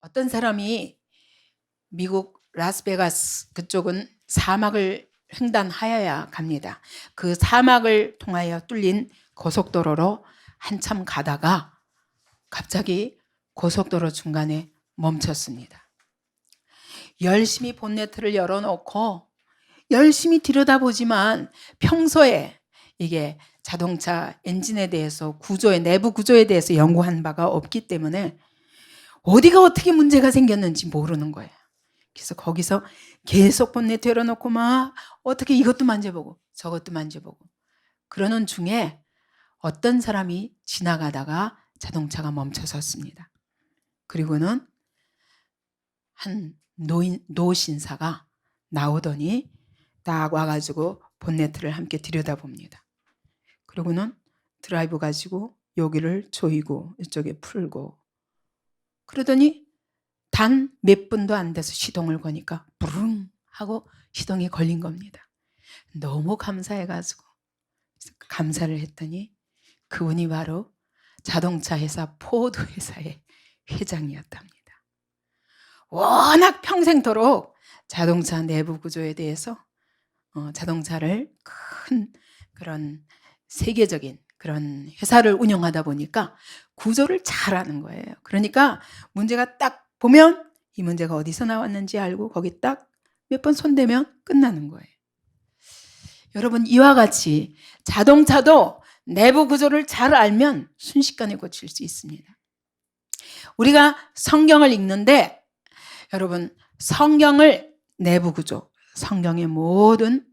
어떤 사람이 미국 라스베가스 그쪽은 사막을 횡단하여야 갑니다. 그 사막을 통하여 뚫린 고속도로로 한참 가다가 갑자기 고속도로 중간에 멈췄습니다. 열심히 본네트를 열어놓고 열심히 들여다보지만 평소에 이게 자동차 엔진에 대해서 내부 구조에 대해서 연구한 바가 없기 때문에 어디가 어떻게 문제가 생겼는지 모르는 거예요. 그래서 거기서 계속 본네트 열어놓고 막 어떻게 이것도 만져보고 저것도 만져보고 그러는 중에 어떤 사람이 지나가다가 자동차가 멈춰 섰습니다. 그리고는 한 노신사가 나오더니 딱 와가지고 본네트를 함께 들여다봅니다. 그리고는 드라이브 가지고 여기를 조이고 이쪽에 풀고 그러더니 단 몇 분도 안 돼서 시동을 거니까 부릉 하고 시동이 걸린 겁니다. 너무 감사해가지고 감사를 했더니 그분이 바로 자동차 회사 포드 회사의 회장이었답니다. 워낙 평생토록 자동차 내부 구조에 대해서 자동차를 큰 그런 세계적인 그런 회사를 운영하다 보니까 구조를 잘 아는 거예요. 그러니까 문제가 딱 보면 이 문제가 어디서 나왔는지 알고 거기 딱 몇 번 손대면 끝나는 거예요. 여러분 이와 같이 자동차도 내부 구조를 잘 알면 순식간에 고칠 수 있습니다. 우리가 성경을 읽는데 여러분 성경을 내부 구조, 성경의 모든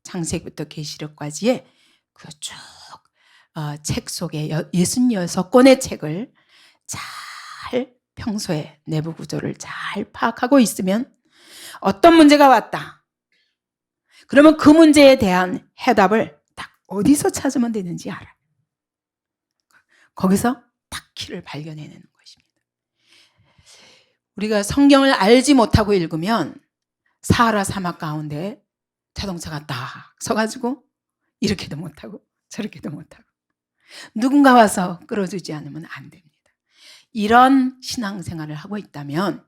창세기부터 계시록까지의 그 쭉 책 속에 66권의 책을 잘 평소에 내부 구조를 잘 파악하고 있으면 어떤 문제가 왔다. 그러면 그 문제에 대한 해답을 딱 어디서 찾으면 되는지 알아요. 거기서 딱 길을 발견해내는 것입니다. 우리가 성경을 알지 못하고 읽으면 사하라 사막 가운데 자동차가 딱 서가지고 이렇게도 못하고 저렇게도 못하고 누군가 와서 끌어주지 않으면 안 됩니다. 이런 신앙생활을 하고 있다면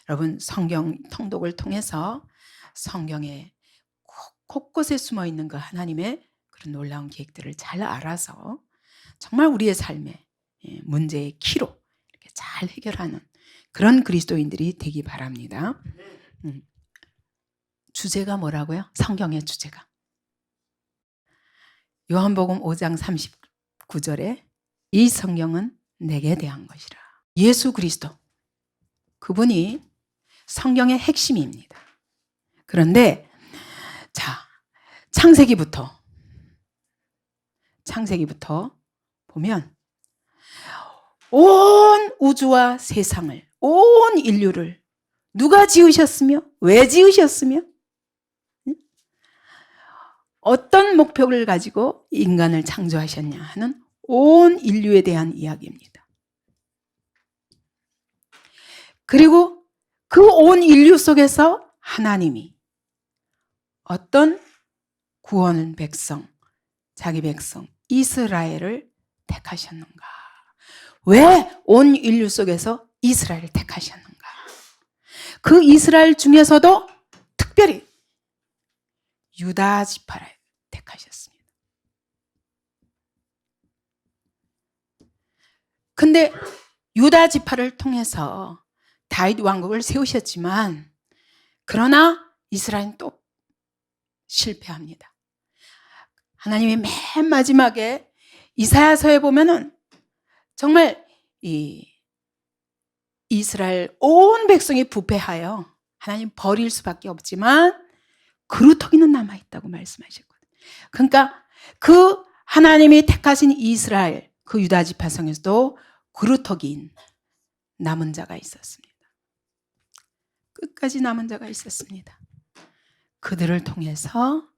여러분 성경 통독을 통해서 성경에 곳곳에 숨어있는 그 하나님의 그런 놀라운 계획들을 잘 알아서 정말 우리의 삶의 문제의 키로 이렇게 잘 해결하는 그런 그리스도인들이 되기 바랍니다. 주제가 뭐라고요? 성경의 주제가 요한복음 5장 39절에 이 성경은 내게 대한 것이라. 예수 그리스도 그분이 성경의 핵심입니다. 그런데 자 창세기부터 보면 온 우주와 세상을 온 인류를 누가 지으셨으며 왜 지으셨으며 어떤 목표를 가지고 인간을 창조하셨냐 하는 온 인류에 대한 이야기입니다. 그리고 그 온 인류 속에서 하나님이 어떤 구원 백성, 자기 백성 이스라엘을 택하셨는가? 왜 온 인류 속에서 이스라엘을 택하셨는가? 그 이스라엘 중에서도 특별히 유다 지파를 택하셨습니다. 근데 유다 지파를 통해서 다윗 왕국을 세우셨지만 그러나 이스라엘은 또 실패합니다. 하나님이 맨 마지막에 이사야서에 보면은 정말 이 이스라엘 온 백성이 부패하여 하나님 버릴 수밖에 없지만 그루터기는 남아있다고 말씀하셨거든요. 그러니까 그 하나님이 택하신 이스라엘 그 유다 지파성에서도 그루터기인 남은 자가 있었습니다. 끝까지 남은 자가 있었습니다. 그들을 통해서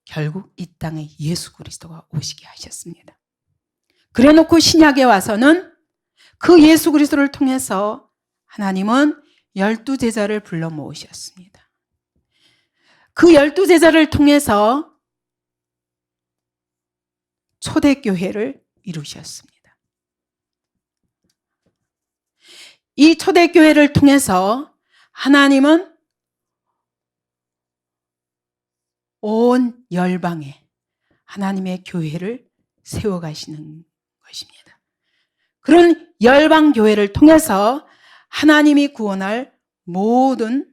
결국 이 땅에 예수 그리스도가 오시게 하셨습니다. 그래놓고 신약에 와서는 그 예수 그리스도를 통해서 하나님은 12제자를 불러 모으셨습니다. 그 12제자를 통해서 초대교회를 이루셨습니다. 이 초대교회를 통해서 하나님은 온 열방에 하나님의 교회를 세워가시는 것입니다. 그런 열방 교회를 통해서 하나님이 구원할 모든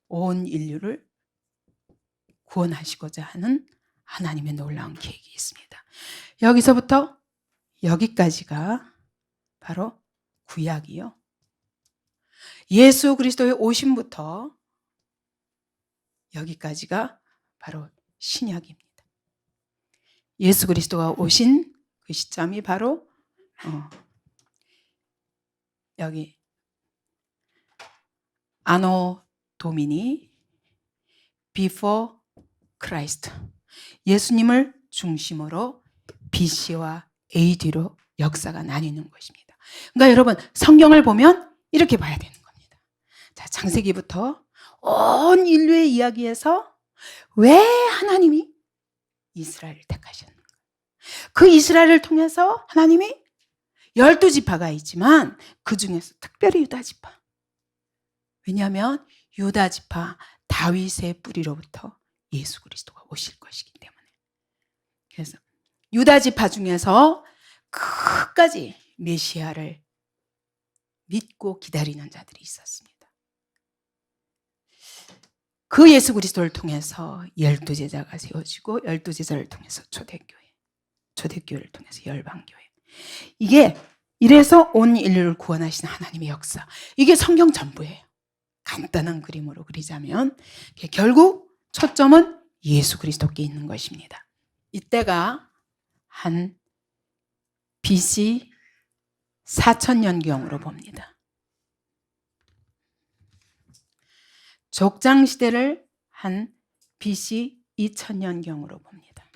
온 인류를 구원하시고자 하는 하나님의 놀라운 계획이 있습니다. 여기서부터 여기까지가 바로 구약이요. 예수 그리스도의 오심부터 여기까지가 바로 신약입니다. 예수 그리스도가 오신 그 시점이 바로 여기 아노 도미니 before Christ, 예수님을 중심으로 BC와 AD로 역사가 나뉘는 것입니다. 그러니까 여러분, 성경을 보면 이렇게 봐야 되는 겁니다. 자, 창세기부터 온 인류의 이야기에서 왜 하나님이 이스라엘을 택하셨는가? 그 이스라엘을 통해서 하나님이 12지파가 있지만 그 중에서 특별히 유다지파. 왜냐하면 유다지파 다윗의 뿌리로부터 예수 그리스도가 오실 것이기 때문에. 그래서 유다지파 중에서 끝까지 메시아를 믿고 기다리는 자들이 있었습니다. 그 예수 그리스도를 통해서 12제자가 세워지고 12제자를 통해서 초대교회를 통해서 열방교회. 이게 이래서 온 인류를 구원하신 하나님의 역사. 이게 성경 전부예요. 간단한 그림으로 그리자면 결국 초점은 예수 그리스도께 있는 것입니다. 이때가 한 BC 4000년경으로 봅니다. 족장 시대를 한 BC 2000년경으로 봅니다.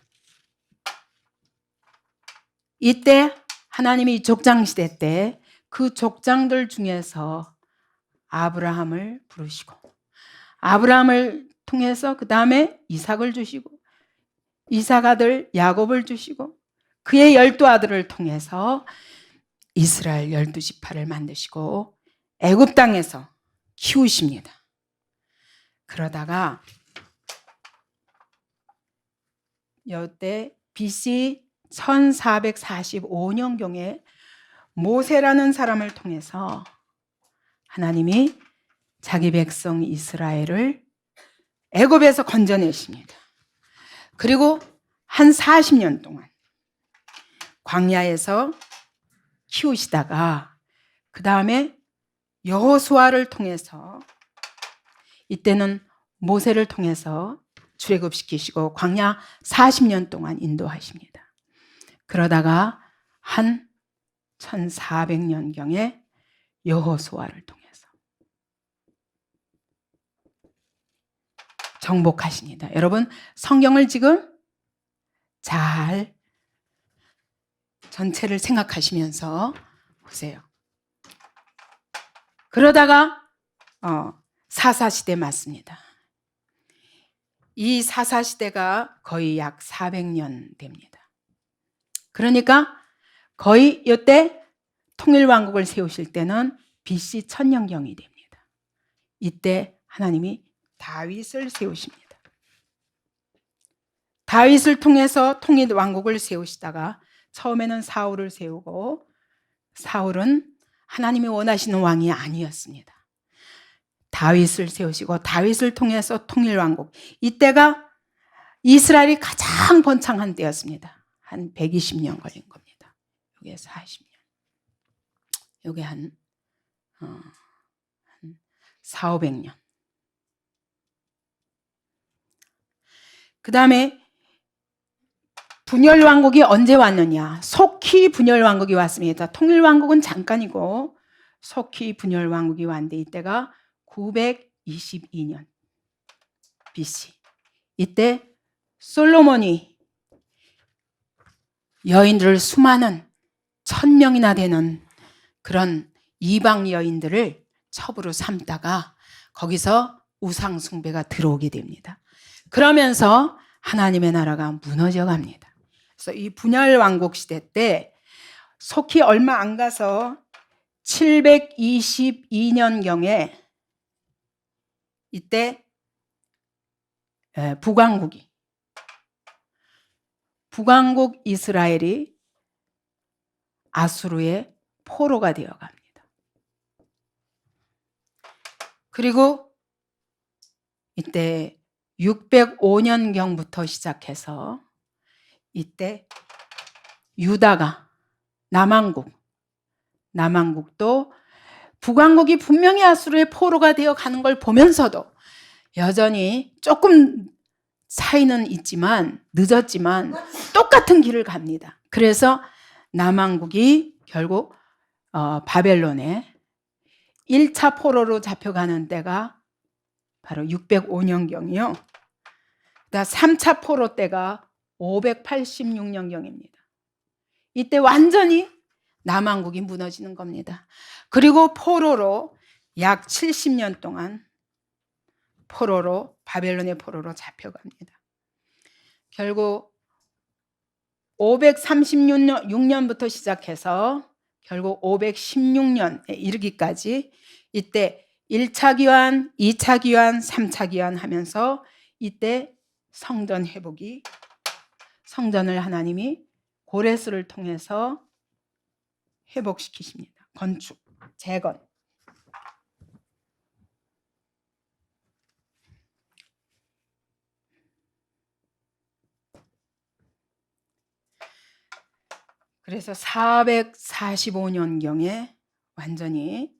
이때 하나님이 족장 시대 때 그 족장들 중에서 아브라함을 부르시고 아브라함을 통해서 그 다음에 이삭을 주시고 이삭 아들 야곱을 주시고 그의 12아들을 통해서 이스라엘 12지파를 만드시고 애굽 땅에서 키우십니다. 그러다가 이때 BC 1445년경에 모세라는 사람을 통해서 하나님이 자기 백성 이스라엘을 애굽에서 건져내십니다. 그리고 한 40년 동안 광야에서 키우시다가 그 다음에 여호수아를 통해서 이때는 모세를 통해서 출애굽시키시고 광야 40년 동안 인도하십니다. 그러다가 한 1400년경에 여호수아를 통해서 정복하십니다. 여러분, 성경을 지금 잘 전체를 생각하시면서 보세요. 그러다가 사사시대 맞습니다. 이 사사시대가 거의 약 400년 됩니다. 그러니까 거의 이때 통일왕국을 세우실 때는 BC 1000년경이 됩니다. 이때 하나님이 다윗을 세우십니다. 다윗을 통해서 통일왕국을 세우시다가 처음에는 사울을 세우고 사울은 하나님이 원하시는 왕이 아니었습니다. 다윗을 세우시고 다윗을 통해서 통일왕국. 이때가 이스라엘이 가장 번창한 때였습니다. 한 120년 걸린 겁니다. 여기에 40년. 여기 한 400~500년. 그 다음에 분열왕국이 언제 왔느냐? 속히 분열왕국이 왔습니다. 통일왕국은 잠깐이고 속히 분열왕국이 왔는데 이때가 922년 BC. 이때 솔로몬이 여인들을 수많은 1000명이나 되는 그런 이방 여인들을 첩으로 삼다가 거기서 우상 숭배가 들어오게 됩니다. 그러면서 하나님의 나라가 무너져 갑니다. 그래서 이 분열 왕국 시대 때 속히 얼마 안 가서 722년경에 이때 북왕국 이스라엘이 아수르의 포로가 되어갑니다. 그리고 이때 605년경부터 시작해서 이때 유다가 남왕국도 북왕국이 분명히 아수르의 포로가 되어가는 걸 보면서도 여전히 조금 차이는 있지만 늦었지만 똑같은 길을 갑니다. 그래서 남왕국이 결국 바벨론에 1차 포로로 잡혀가는 때가 바로 605년경이요. 3차 포로 때가 586년경입니다. 이때 완전히 남왕국이 무너지는 겁니다. 그리고 포로로 약 70년 동안 바벨론의 포로로 잡혀갑니다. 결국 536년부터 시작해서 결국 516년에 이르기까지 이때 1차 기환, 2차 기환, 3차 기환 하면서 이때 성전 회복이, 성전을 하나님이 고레스를 통해서 회복시키십니다. 건축, 재건. 그래서 445년경에 완전히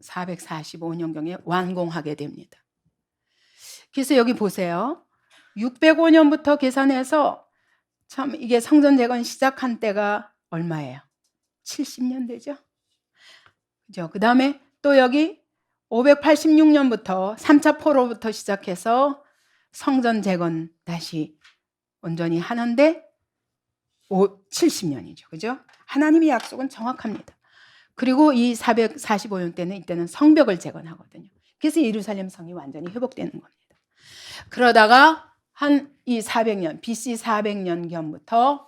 445년경에 완공하게 됩니다. 그래서 여기 보세요. 605년부터 계산해서 참 이게 성전 재건 시작한 때가 얼마예요? 70년 되죠? 그죠? 그 다음에 또 여기 586년부터 3차 포로부터 시작해서 성전 재건 다시 온전히 하는데 70년이죠. 그죠? 하나님의 약속은 정확합니다. 그리고 이 445년 때는 이때는 성벽을 재건하거든요. 그래서 예루살렘 성이 완전히 회복되는 겁니다. 그러다가 한 이 400년, BC 400년경부터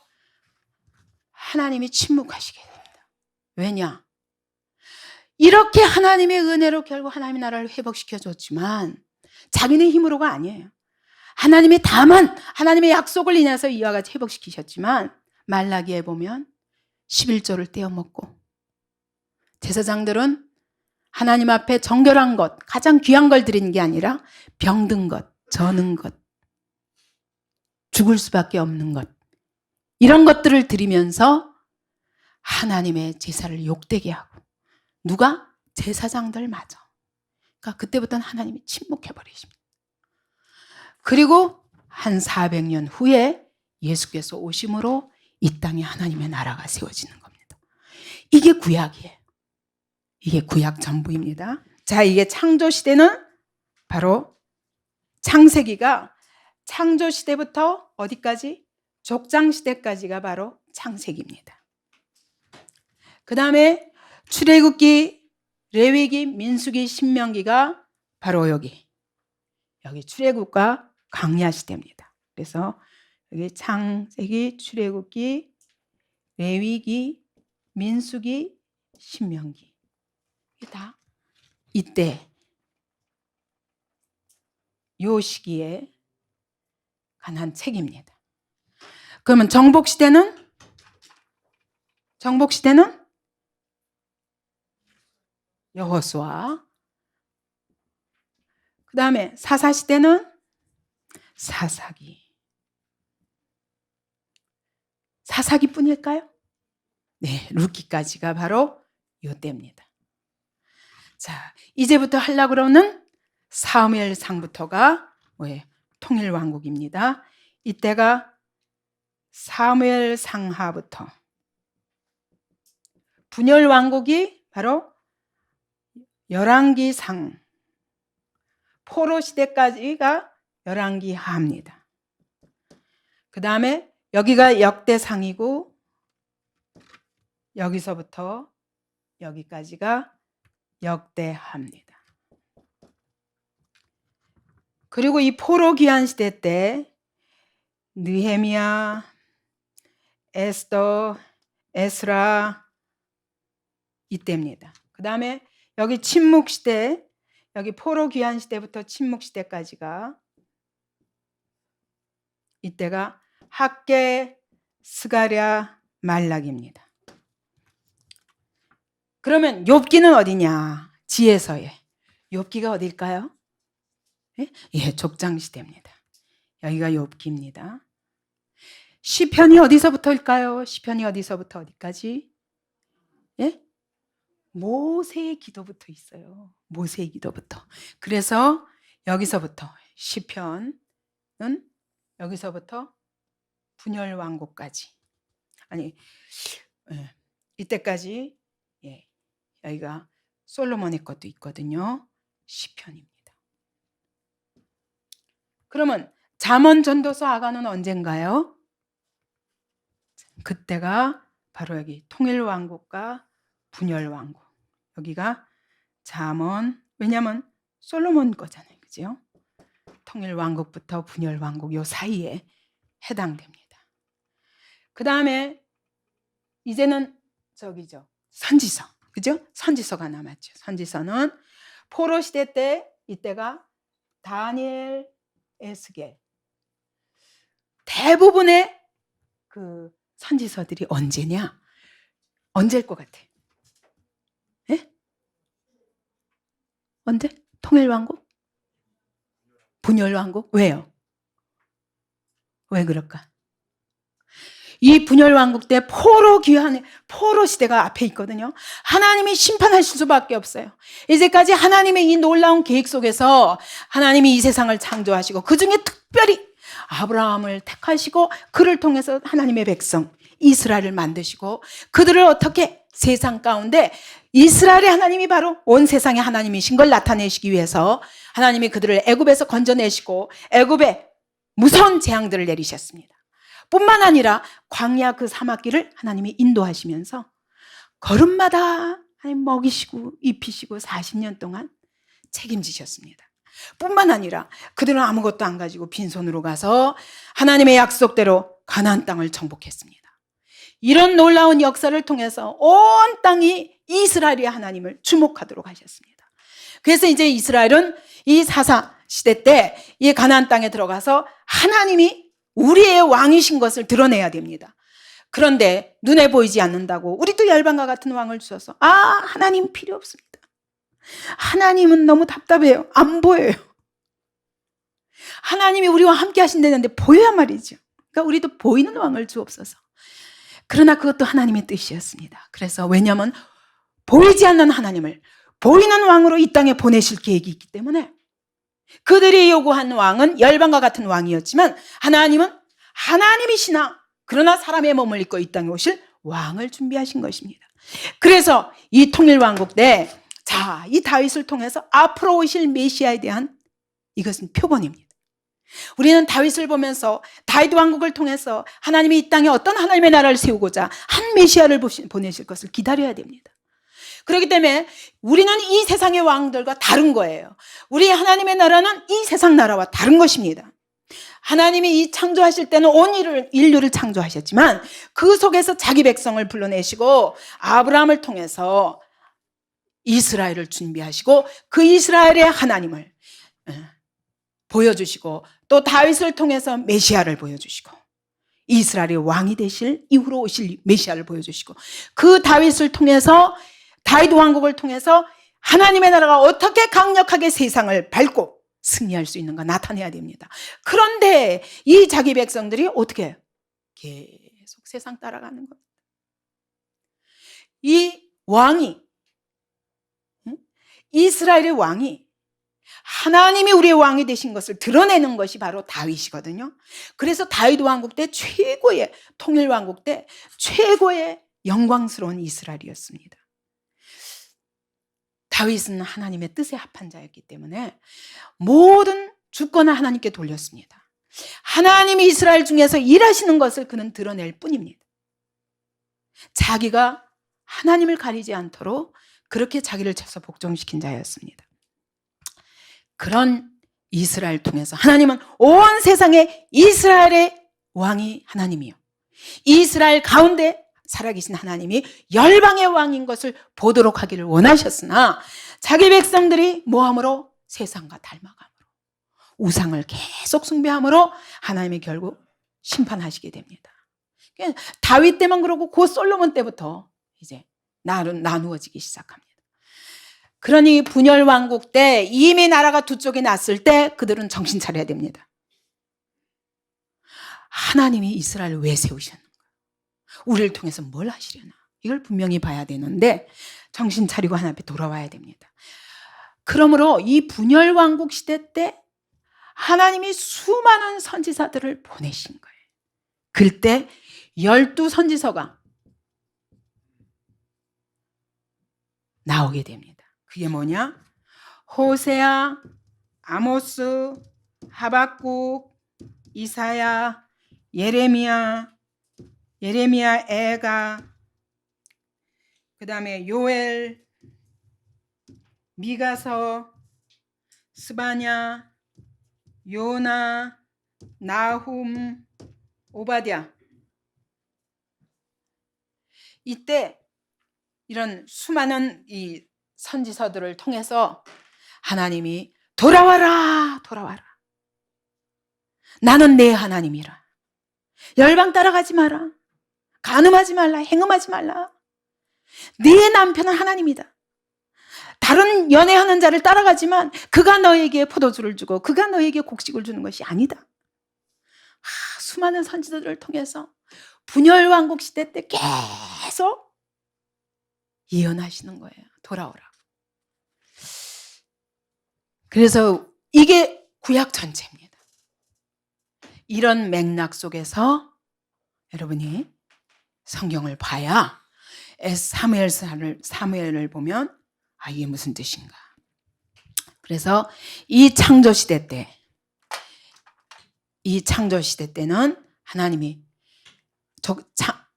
하나님이 침묵하시게 됩니다. 왜냐? 이렇게 하나님의 은혜로 결국 하나님의 나라를 회복시켜줬지만 자기네 힘으로가 아니에요. 하나님이 다만 하나님의 약속을 인해서 이와 같이 회복시키셨지만 말라기에 보면 11조를 떼어먹고 제사장들은 하나님 앞에 정결한 것, 가장 귀한 걸 드리는 게 아니라 병든 것, 저는 것, 죽을 수밖에 없는 것, 이런 것들을 드리면서 하나님의 제사를 욕되게 하고, 누가? 제사장들마저. 그러니까 그때부터는 하나님이 침묵해버리십니다. 그리고 한 400년 후에 예수께서 오심으로 이 땅에 하나님의 나라가 세워지는 겁니다. 이게 구약이에요. 이게 구약 전부입니다. 자, 이게 창조시대는 바로 창세기가 창조시대부터 어디까지? 족장시대까지가 바로 창세기입니다. 그 다음에 출애굽기, 레위기, 민수기, 신명기가 바로 여기 출애굽과 광야시대입니다. 그래서 여기 창세기, 출애굽기, 레위기, 민수기, 신명기, 이게 다 이때 요 시기에 관한 책입니다. 그러면 정복시대는 여호수아, 그 다음에 사사시대는 사사기뿐일까요? 네, 룻기까지가 바로 이때입니다. 자, 이제부터 하려고 그러는 사무엘상부터가 통일왕국입니다. 이때가 사무엘상하부터 분열왕국이 바로 열왕기상, 포로시대까지가 열왕기하입니다. 그 다음에 여기가 역대상이고 여기서부터 여기까지가 역대하입니다. 그리고 이 포로 귀환 시대 때 느헤미야, 에스더, 에스라 이때입니다. 그 다음에 여기 침묵시대, 여기 포로 귀환 시대부터 침묵시대까지가, 이때가 학개, 스가랴, 말락입니다. 그러면 욥기는 어디냐? 지혜서에. 욥기가 어딜까요? 예, 족장시대입니다. 여기가 욥기입니다. 시편이 어디서부터일까요? 시편이 어디서부터 어디까지? 예? 모세의 기도부터 있어요. 모세의 기도부터. 그래서 여기서부터 시편은 여기서부터 분열 왕국까지, 아니, 예, 이때까지, 예, 여기가 솔로몬의 것도 있거든요. 시편입니다. 그러면 잠언, 전도서, 아가는 언젠가요? 그때가 바로 여기 통일 왕국과 분열 왕국. 여기가 잠언, 왜냐하면 솔로몬 거잖아요, 그죠? 통일 왕국부터 분열 왕국 요 사이에 해당됩니다. 그 다음에 이제는 저기죠, 선지서, 그죠? 선지서가 남았죠. 선지서는 포로 시대 때, 이때가 다니엘, 에스겔, 대부분의 그 선지서들이 언제냐? 언제일 것 같아? 예? 언제? 통일왕국? 분열왕국? 왜요? 왜 그럴까? 이 분열왕국 때 포로 귀환의 포로 시대가 앞에 있거든요. 하나님이 심판하실 수밖에 없어요. 이제까지 하나님의 이 놀라운 계획 속에서 하나님이 이 세상을 창조하시고, 그 중에 특별히 아브라함을 택하시고 그를 통해서 하나님의 백성 이스라엘을 만드시고, 그들을 어떻게 세상 가운데 이스라엘의 하나님이 바로 온 세상의 하나님이신 걸 나타내시기 위해서 하나님이 그들을 애굽에서 건져내시고 애굽에 무서운 재앙들을 내리셨습니다. 뿐만 아니라 광야 그 사막길을 하나님이 인도하시면서 걸음마다 하나님 먹이시고 입히시고 40년 동안 책임지셨습니다. 뿐만 아니라 그들은 아무것도 안 가지고 빈손으로 가서 하나님의 약속대로 가나안 땅을 정복했습니다. 이런 놀라운 역사를 통해서 온 땅이 이스라엘의 하나님을 주목하도록 하셨습니다. 그래서 이제 이스라엘은 이 사사 시대 때 이 가나안 땅에 들어가서 하나님이 우리의 왕이신 것을 드러내야 됩니다. 그런데 눈에 보이지 않는다고 우리도 열방과 같은 왕을 주셔서 하나님 필요 없습니다. 하나님은 너무 답답해요. 안 보여요. 하나님이 우리와 함께 하신다는데 보여야 말이죠. 그러니까 우리도 보이는 왕을 주옵소서. 그러나 그것도 하나님의 뜻이었습니다. 그래서 왜냐하면 보이지 않는 하나님을 보이는 왕으로 이 땅에 보내실 계획이 있기 때문에, 그들이 요구한 왕은 열방과 같은 왕이었지만 하나님은 하나님이시나 그러나 사람의 몸을 입고 이 땅에 오실 왕을 준비하신 것입니다. 그래서 이 통일왕국 때 이 다윗을 통해서 앞으로 오실 메시아에 대한 이것은 표본입니다. 우리는 다윗을 보면서 다윗 왕국을 통해서 하나님이 이 땅에 어떤 하나님의 나라를 세우고자 한 메시아를 보내실 것을 기다려야 됩니다. 그렇기 때문에 우리는 이 세상의 왕들과 다른 거예요. 우리 하나님의 나라는 이 세상 나라와 다른 것입니다. 하나님이 이 창조하실 때는 온 인류를 창조하셨지만 그 속에서 자기 백성을 불러내시고 아브라함을 통해서 이스라엘을 준비하시고 그 이스라엘의 하나님을 보여주시고, 또 다윗을 통해서 메시아를 보여주시고, 이스라엘의 왕이 되실 이후로 오실 메시아를 보여주시고, 그 다윗을 통해서 다윗 왕국을 통해서 하나님의 나라가 어떻게 강력하게 세상을 밟고 승리할 수 있는가 나타내야 됩니다. 그런데 이 자기 백성들이 어떻게 해요? 계속 세상 따라가는 겁니다. 이 왕이, 이스라엘의 왕이 하나님이 우리의 왕이 되신 것을 드러내는 것이 바로 다윗이거든요. 그래서 다윗 왕국 때 최고의, 통일 왕국 때 최고의 영광스러운 이스라엘이었습니다. 다윗은 하나님의 뜻에 합한 자였기 때문에 모든 주권을 하나님께 돌렸습니다. 하나님이 이스라엘 중에서 일하시는 것을 그는 드러낼 뿐입니다. 자기가 하나님을 가리지 않도록 그렇게 자기를 쳐서 복종시킨 자였습니다. 그런 이스라엘 통해서 하나님은 온 세상에 이스라엘의 왕이 하나님이요, 이스라엘 가운데 살아계신 하나님이 열방의 왕인 것을 보도록 하기를 원하셨으나 자기 백성들이 뭐함으로? 세상과 닮아감으로, 우상을 계속 숭배함으로 하나님이 결국 심판하시게 됩니다. 다윗 때만 그러고 곧 솔로몬 때부터 이제 나누어지기 시작합니다. 그러니 분열 왕국 때 이미 나라가 두 쪽에 났을 때 그들은 정신 차려야 됩니다. 하나님이 이스라엘을 왜 세우셨는가? 우리를 통해서 뭘 하시려나? 이걸 분명히 봐야 되는데 정신 차리고 하나님 앞에 돌아와야 됩니다. 그러므로 이 분열 왕국 시대 때 하나님이 수많은 선지자들을 보내신 거예요. 그때 12선지서가 나오게 됩니다. 그게 뭐냐? 호세아, 아모스, 하박국, 이사야, 예레미야, 애가, 그 다음에 요엘, 미가서, 스바냐, 요나, 나훔, 오바댜. 이때 이런 수많은 이 선지서들을 통해서 하나님이 돌아와라, 돌아와라. 나는 내 하나님이라. 열방 따라가지 마라. 간음하지 말라. 행음하지 말라. 네 남편은 하나님이다. 다른 연애하는 자를 따라가지만 그가 너에게 포도주를 주고 그가 너에게 곡식을 주는 것이 아니다. 수많은 선지자들을 통해서 분열 왕국 시대 때 계속 예언하시는 거예요. 돌아오라고. 그래서 이게 구약 전체입니다. 이런 맥락 속에서 여러분이 성경을 봐야 사무엘을 보면 이게 무슨 뜻인가. 그래서 이 창조 시대 때는 하나님이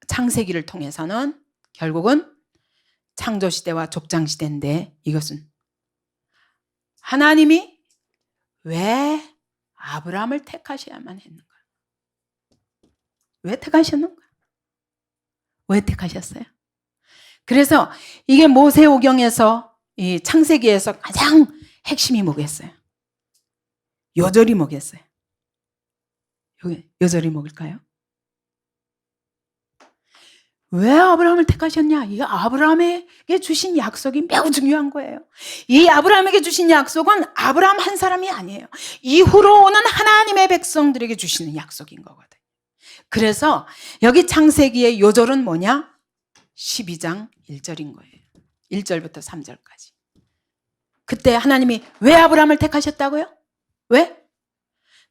창세기를 통해서는 결국은 창조 시대와 족장 시대인데 이것은 하나님이 왜 아브라함을 택하셔야만 했는가? 왜 택하셨는가? 왜 택하셨어요? 그래서 이게 모세오경에서 이 창세기에서 가장 핵심이 뭐겠어요? 요절이 뭐겠어요? 요절이 뭐일까요? 왜 아브라함을 택하셨냐? 이 아브라함에게 주신 약속이 매우 중요한 거예요. 이 아브라함에게 주신 약속은 아브라함 한 사람이 아니에요. 이후로 오는 하나님의 백성들에게 주시는 약속인 거거든요. 그래서 여기 창세기의 요절은 뭐냐? 12장 1절인 거예요. 1절부터 3절까지. 그때 하나님이 왜 아브라함을 택하셨다고요? 왜?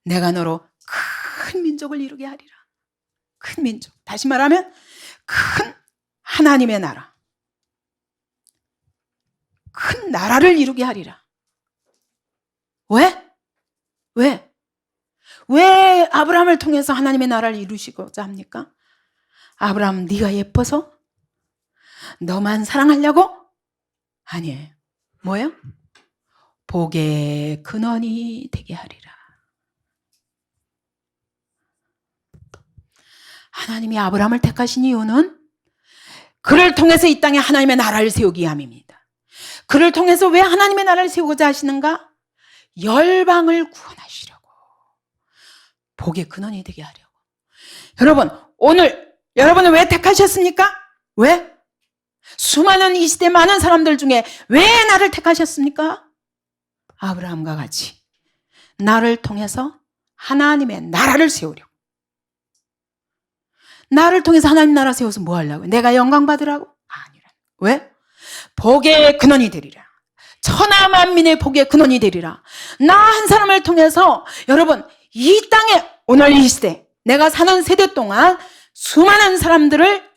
내가 너로 큰 민족을 이루게 하리라. 큰 민족. 다시 말하면 큰 하나님의 나라. 큰 나라를 이루게 하리라. 왜? 왜 아브라함을 통해서 하나님의 나라를 이루시고자 합니까? 아브라함 네가 예뻐서? 너만 사랑하려고? 아니에요. 뭐예요? 복의 근원이 되게 하리라. 하나님이 아브라함을 택하신 이유는 그를 통해서 이 땅에 하나님의 나라를 세우기 위함입니다. 그를 통해서 왜 하나님의 나라를 세우고자 하시는가? 열방을 구원하시려고. 복의 근원이 되게 하려고. 여러분, 오늘 여러분은 왜 택하셨습니까? 왜? 수많은 이 시대 많은 사람들 중에 왜 나를 택하셨습니까? 아브라함과 같이 나를 통해서 하나님의 나라를 세우려고. 나를 통해서 하나님 나라 세워서 뭐 하려고? 내가 영광 받으라고? 아니라. 왜? 복의 근원이 되리라. 천하 만민의 복의 근원이 되리라. 나 한 사람을 통해서 여러분 이 땅에 오늘 이 시대 내가 사는 세대 동안 수많은 사람들을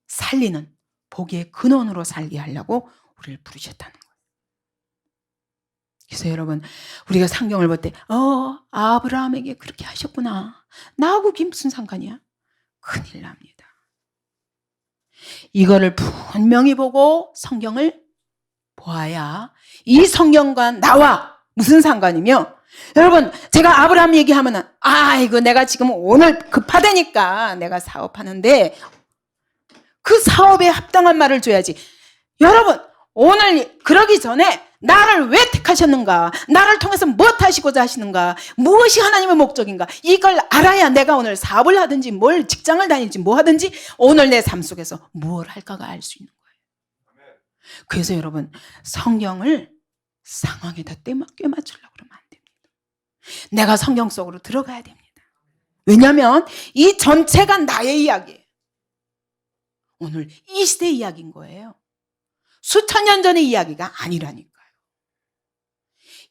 살리는 복의 근원으로 살게 하려고 우리를 부르셨다는 거예요. 그래서 여러분 우리가 성경을 볼 때 아브라함에게 그렇게 하셨구나. 나하고 그게 무슨 상관이야? 큰일 납니다. 이거를 분명히 보고 성경을 보아야 이 성경과 나와 무슨 상관이며, 여러분 제가 아브라함 얘기하면은 이거 내가 지금 오늘 급하다니까 내가 사업하는데 그 사업에 합당한 말을 줘야지. 여러분, 오늘 그러기 전에 나를 왜 택하셨는가? 나를 통해서 무엇 하시고자 하시는가? 무엇이 하나님의 목적인가? 이걸 알아야 내가 오늘 사업을 하든지 뭘 직장을 다니든지 뭐 하든지 오늘 내 삶 속에서 무엇을 할까가 알 수 있는 거예요. 그래서 여러분, 성경을 상황에다 꿰맞추려고 그러면 안 됩니다. 내가 성경 속으로 들어가야 됩니다. 왜냐하면 이 전체가 나의 이야기예요. 오늘 이 시대의 이야기인 거예요. 수천 년 전의 이야기가 아니라니까요.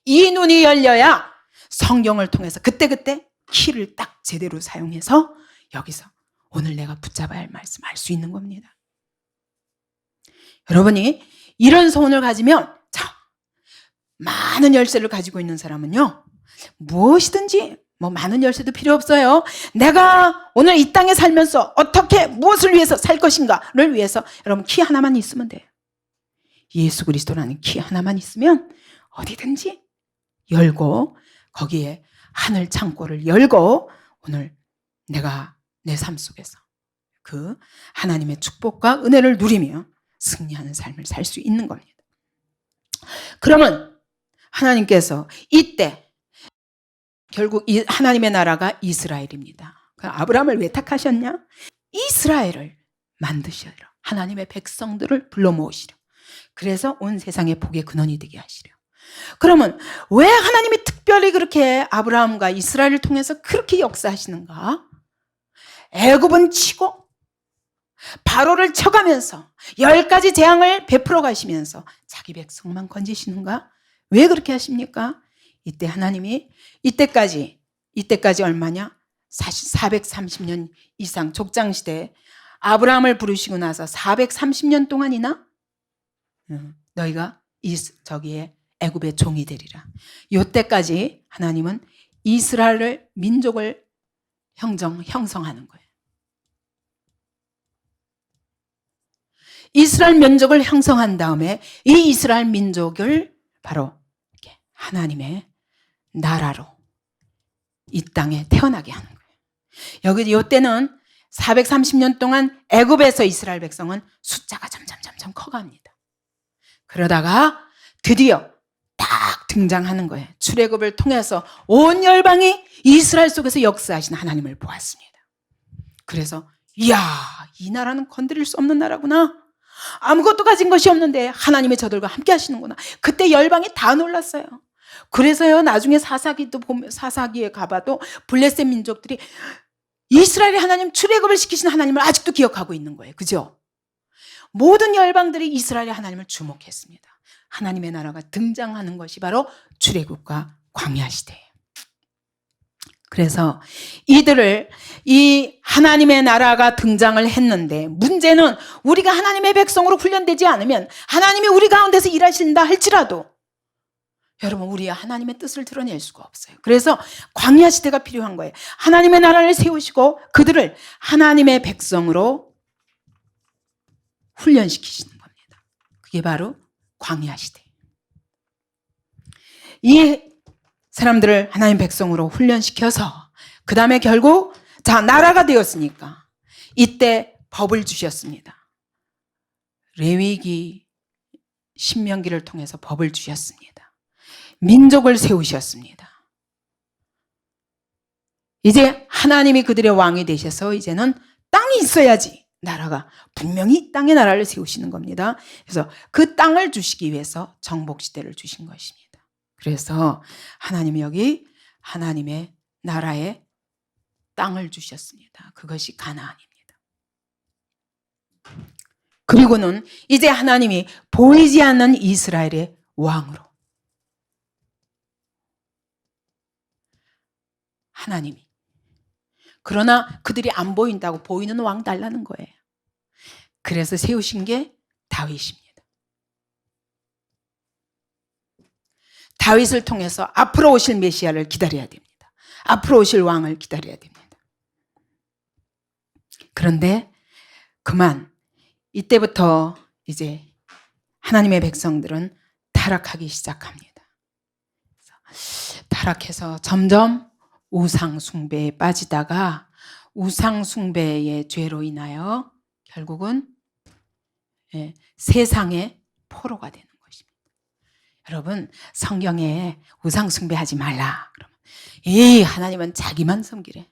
이 눈이 열려야 성경을 통해서 그때그때 키를 딱 제대로 사용해서 여기서 오늘 내가 붙잡아야 할 말씀 알 수 있는 겁니다. 여러분이 이런 소원을 가지면, 자, 많은 열쇠를 가지고 있는 사람은요, 무엇이든지 많은 열쇠도 필요 없어요. 내가 오늘 이 땅에 살면서 어떻게 무엇을 위해서 살 것인가를 위해서 여러분 키 하나만 있으면 돼요. 예수 그리스도라는 키 하나만 있으면 어디든지 열고 거기에 하늘 창고를 열고 오늘 내가 내 삶 속에서 그 하나님의 축복과 은혜를 누리며 승리하는 삶을 살 수 있는 겁니다. 그러면 하나님께서 이때 결국 이 하나님의 나라가 이스라엘입니다. 아브라함을 왜 택하셨냐? 이스라엘을 만드시려, 하나님의 백성들을 불러 모으시려, 그래서 온 세상의 복의 근원이 되게 하시려. 그러면 왜 하나님이 특별히 그렇게 아브라함과 이스라엘을 통해서 그렇게 역사하시는가? 애굽은 치고 바로를 쳐가면서 10가지 재앙을 베풀어 가시면서 자기 백성만 건지시는가? 왜 그렇게 하십니까? 이때 하나님이 이때까지 얼마냐? 430년 이상 족장시대에 아브라함을 부르시고 나서 430년 동안이나 너희가 저기에 애굽의 종이 되리라. 이때까지 하나님은 이스라엘을 민족을 형성하는 거예요. 이스라엘 민족을 형성한 다음에 이 이스라엘 민족을 바로 이렇게 하나님의 나라로 이 땅에 태어나게 하는 거예요. 여기 이때는 430년 동안 애굽에서 이스라엘 백성은 숫자가 점점 커갑니다. 그러다가 드디어 딱 등장하는 거예요. 출애굽을 통해서 온 열방이 이스라엘 속에서 역사하신 하나님을 보았습니다. 그래서 이야, 이 나라는 건드릴 수 없는 나라구나. 아무것도 가진 것이 없는데 하나님의 저들과 함께 하시는구나. 그때 열방이 다 놀랐어요. 그래서요, 나중에 사사기에 가봐도 블레셋 민족들이 이스라엘의 하나님, 출애굽을 시키신 하나님을 아직도 기억하고 있는 거예요. 그죠? 모든 열방들이 이스라엘의 하나님을 주목했습니다. 하나님의 나라가 등장하는 것이 바로 출애굽과 광야 시대예요. 그래서 이 하나님의 나라가 등장을 했는데, 문제는 우리가 하나님의 백성으로 훈련되지 않으면 하나님이 우리 가운데서 일하신다 할지라도 여러분, 우리가 하나님의 뜻을 드러낼 수가 없어요. 그래서 광야 시대가 필요한 거예요. 하나님의 나라를 세우시고 그들을 하나님의 백성으로 훈련시키시는 겁니다. 그게 바로 광야 시대. 이 사람들을 하나님 백성으로 훈련시켜서 그 다음에 결국 나라가 되었으니까 이때 법을 주셨습니다. 레위기, 신명기를 통해서 법을 주셨습니다. 민족을 세우셨습니다. 이제 하나님이 그들의 왕이 되셔서 이제는 땅이 있어야지 나라가, 분명히 땅의 나라를 세우시는 겁니다. 그래서 그 땅을 주시기 위해서 정복시대를 주신 것입니다. 그래서 하나님이 여기 하나님의 나라에 땅을 주셨습니다. 그것이 가나안입니다. 그리고는 이제 하나님이 보이지 않는 이스라엘의 왕으로 하나님이, 그러나 그들이 안 보인다고 보이는 왕 달라는 거예요. 그래서 세우신 게 다윗입니다. 다윗을 통해서 앞으로 오실 메시아를 기다려야 됩니다. 앞으로 오실 왕을 기다려야 됩니다. 그런데 그만 이때부터 이제 하나님의 백성들은 타락하기 시작합니다. 타락해서 점점 우상 숭배에 빠지다가 우상 숭배의 죄로 인하여 결국은 세상의 포로가 되는 것입니다. 여러분, 성경에 우상 숭배하지 말라 그러면 하나님은 자기만 섬기래.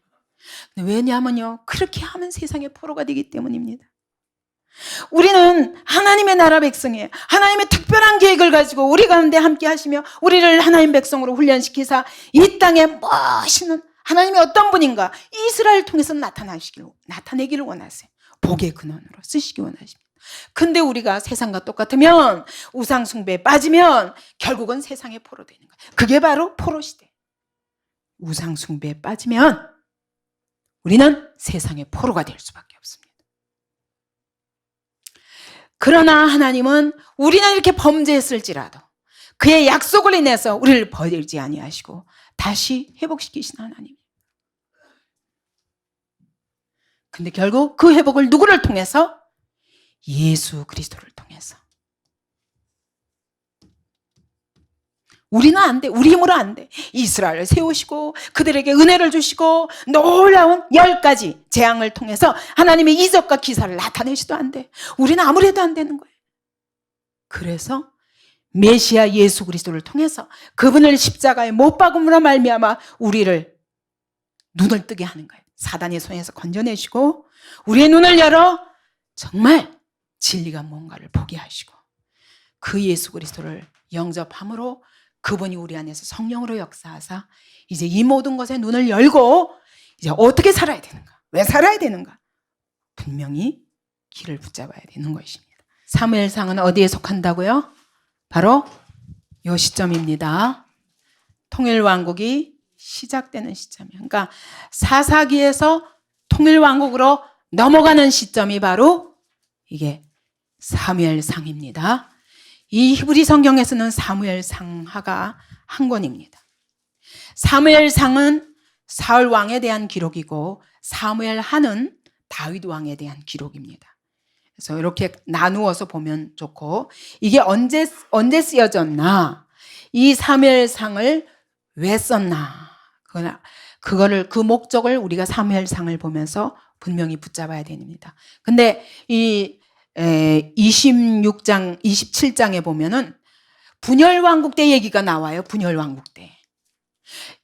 왜냐하면요, 그렇게 하면 세상의 포로가 되기 때문입니다. 우리는 하나님의 나라 백성이에요. 하나님의 특별한 계획을 가지고 우리 가운데 함께 하시며 우리를 하나님 백성으로 훈련시키사 이 땅에 멋있는 하나님이 어떤 분인가 이스라엘을 통해서 나타내기를 원하세요. 복의 근원으로 쓰시기 원하십니다. 근데 우리가 세상과 똑같으면 우상 숭배에 빠지면 결국은 세상의 포로 되는 거예요. 그게 바로 포로 시대. 우상 숭배에 빠지면 우리는 세상의 포로가 될 수밖에 없습니다. 그러나 하나님은 우리는 이렇게 범죄했을지라도 그의 약속을 인해서 우리를 버리지 아니하시고 다시 회복시키신 하나님. 근데 결국 그 회복을 누구를 통해서? 예수 그리스도를 통해서. 우리는 안 돼. 우리 힘으로 안 돼. 이스라엘을 세우시고 그들에게 은혜를 주시고 놀라운 10가지 재앙을 통해서 하나님의 이적과 기사를 나타내시도 안 돼. 우리는 아무래도 안 되는 거예요. 그래서 메시아 예수 그리스도를 통해서 그분을 십자가에 못 박음으로 말미암아 우리를 눈을 뜨게 하는 거예요. 사단의 손에서 건져내시고 우리의 눈을 열어 정말 진리가 뭔가를 보게 하시고 그 예수 그리스도를 영접함으로 그분이 우리 안에서 성령으로 역사하사 이제 이 모든 것에 눈을 열고 이제 어떻게 살아야 되는가, 왜 살아야 되는가 분명히 길을 붙잡아야 되는 것입니다. 사무엘상은 어디에 속한다고요? 바로 이 시점입니다. 통일왕국이 시작되는 시점이에요. 그러니까 사사기에서 통일왕국으로 넘어가는 시점이 바로 이게 사무엘상입니다. 이 히브리 성경에서는 사무엘상하가 한 권입니다. 사무엘상은 사울 왕에 대한 기록이고 사무엘하는 다윗 왕에 대한 기록입니다. 그래서 이렇게 나누어서 보면 좋고 이게 언제 쓰여졌나, 이 사무엘상을 왜 썼나, 그거를 그 목적을 우리가 사무엘상을 보면서 분명히 붙잡아야 됩니다. 근데 이 26장, 27장에 보면은 분열왕국 때 얘기가 나와요. 분열왕국 때.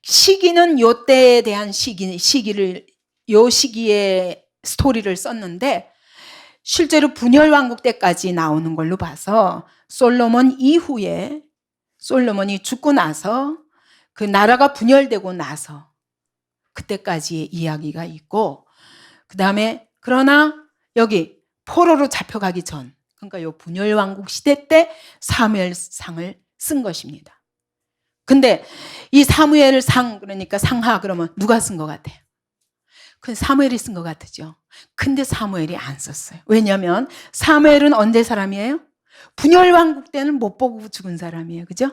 시기는 요 때에 대한 시기를, 요 시기의 스토리를 썼는데 실제로 분열왕국 때까지 나오는 걸로 봐서 솔로몬 이후에 솔로몬이 죽고 나서 그 나라가 분열되고 나서 그때까지의 이야기가 있고, 그 다음에 그러나 여기 포로로 잡혀가기 전, 그러니까 요 분열왕국 시대 때 사무엘상을 쓴 것입니다. 근데 이 사무엘상, 그러니까 상하 그러면 누가 쓴 것 같아요? 그 사무엘이 쓴 것 같으죠. 근데 사무엘이 안 썼어요. 왜냐하면 사무엘은 언제 사람이에요? 분열왕국 때는 못 보고 죽은 사람이에요. 그죠?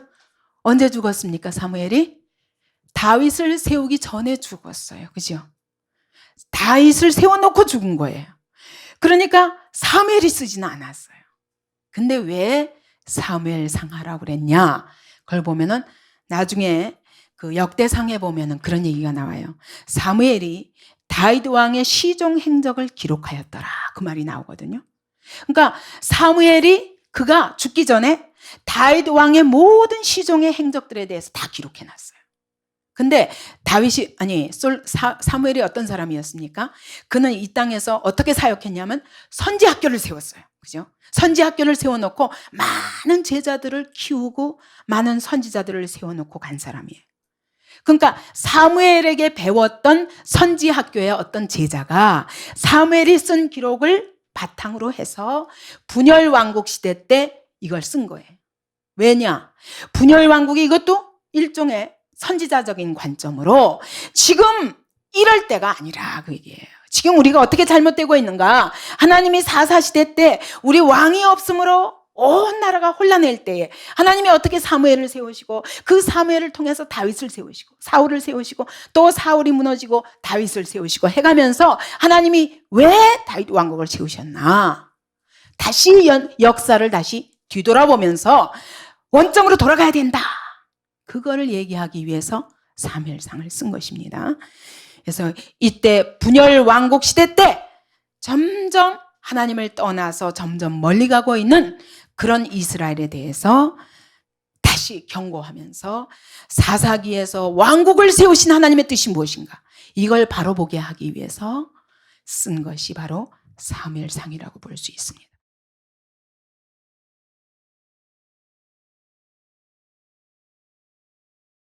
언제 죽었습니까? 사무엘이? 다윗을 세우기 전에 죽었어요. 그죠? 다윗을 세워놓고 죽은 거예요. 그러니까 사무엘이 쓰지는 않았어요. 근데 왜 사무엘상하라고 그랬냐? 그걸 보면은 나중에 그 역대상에 보면은 그런 얘기가 나와요. 사무엘이 다윗 왕의 시종 행적을 기록하였더라. 그 말이 나오거든요. 그러니까 사무엘이 그가 죽기 전에 다윗 왕의 모든 시종의 행적들에 대해서 다 기록해 놨어요. 근데 사무엘이 어떤 사람이었습니까? 그는 이 땅에서 어떻게 사역했냐면 선지 학교를 세웠어요. 그죠? 선지 학교를 세워놓고 많은 제자들을 키우고 많은 선지자들을 세워놓고 간 사람이에요. 그러니까 사무엘에게 배웠던 선지 학교의 어떤 제자가 사무엘이 쓴 기록을 바탕으로 해서 분열왕국 시대 때 이걸 쓴 거예요. 왜냐? 분열왕국이 이것도 일종의 선지자적인 관점으로 지금 이럴 때가 아니라 그 얘기예요. 지금 우리가 어떻게 잘못되고 있는가? 하나님이 사사시대 때 우리 왕이 없으므로 온 나라가 혼란할 때에 하나님이 어떻게 사무엘을 세우시고 그 사무엘을 통해서 다윗을 세우시고 사울을 세우시고 또 사울이 무너지고 다윗을 세우시고 해가면서 하나님이 왜 다윗 왕국을 세우셨나? 다시 역사를 다시 뒤돌아보면서 원점으로 돌아가야 된다. 그거를 얘기하기 위해서 사무엘상을 쓴 것입니다. 그래서 이때 분열 왕국 시대 때 점점 하나님을 떠나서 점점 멀리 가고 있는 그런 이스라엘에 대해서 다시 경고하면서 사사기에서 왕국을 세우신 하나님의 뜻이 무엇인가, 이걸 바로 보게 하기 위해서 쓴 것이 바로 사무엘상이라고 볼 수 있습니다.